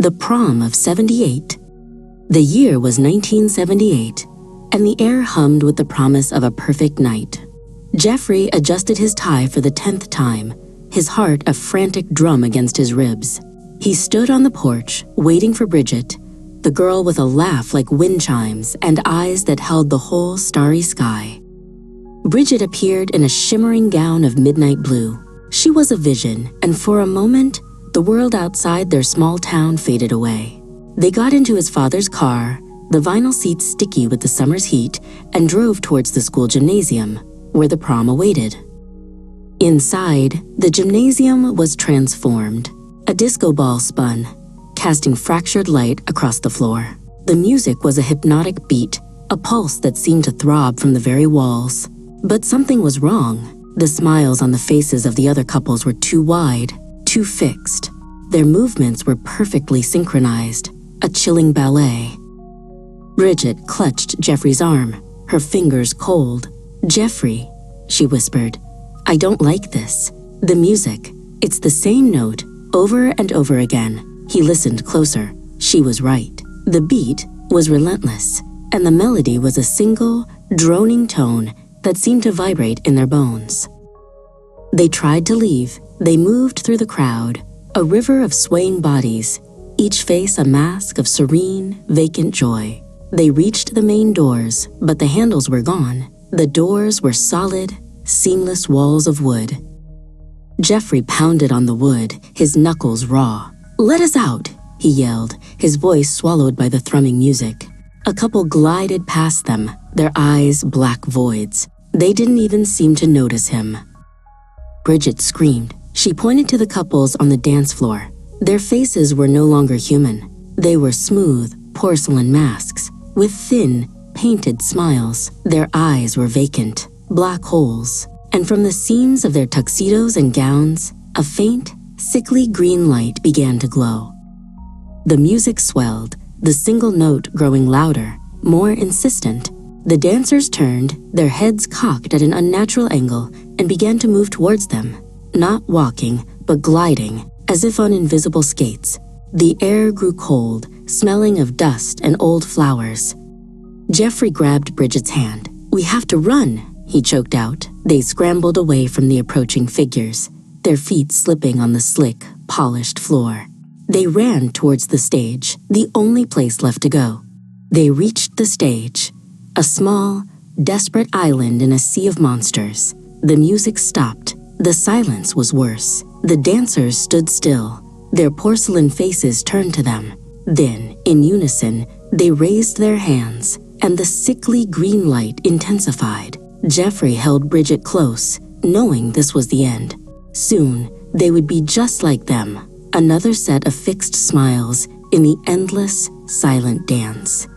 the prom of '78. The year was 1978, and the air hummed with the promise of a perfect night. Jeffrey adjusted his tie for the 10th time, his heart a frantic drum against his ribs. He stood on the porch, waiting for Bridget, the girl with a laugh like wind chimes and eyes that held the whole starry sky. Bridget appeared in a shimmering gown of midnight blue. She was a vision, and for a moment, the world outside their small town faded away. They got into his father's car, the vinyl seats sticky with the summer's heat, and drove towards the school gymnasium, where the prom awaited. Inside, the gymnasium was transformed. A disco ball spun, casting fractured light across the floor. The music was a hypnotic beat, a pulse that seemed to throb from the very walls. But something was wrong. The smiles on the faces of the other couples were too wide, too fixed. Their movements were perfectly synchronized, a chilling ballet. Bridget clutched Jeffrey's arm, her fingers cold. "Jeffrey," she whispered, "I don't like this. The music, it's the same note, over and over again." He listened closer. She was right. The beat was relentless, and the melody was a single, droning tone that seemed to vibrate in their bones. They tried to leave. They moved through the crowd, a river of swaying bodies, each face a mask of serene, vacant joy. They reached the main doors, but the handles were gone. The doors were solid, seamless walls of wood. Jeffrey pounded on the wood, his knuckles raw. "Let us out," he yelled, his voice swallowed by the thrumming music. A couple glided past them, their eyes black voids. They didn't even seem to notice him. Bridget screamed. She pointed to the couples on the dance floor. Their faces were no longer human. They were smooth, porcelain masks, with thin, painted smiles. Their eyes were vacant, black holes, and from the seams of their tuxedos and gowns, a faint, sickly green light began to glow. The music swelled, the single note growing louder, more insistent. The dancers turned, their heads cocked at an unnatural angle, and began to move towards them, not walking, but gliding, as if on invisible skates. The air grew cold, smelling of dust and old flowers. Jeffrey grabbed Bridget's hand. "We have to run," he choked out. They scrambled away from the approaching figures, their feet slipping on the slick, polished floor. They ran towards the stage, the only place left to go. They reached the stage, a small, desperate island in a sea of monsters. The music stopped. The silence was worse. The dancers stood still, their porcelain faces turned to them. Then, in unison, they raised their hands, and the sickly green light intensified. Jeffrey held Bridget close, knowing this was the end. Soon, they would be just like them, another set of fixed smiles in the endless, silent dance.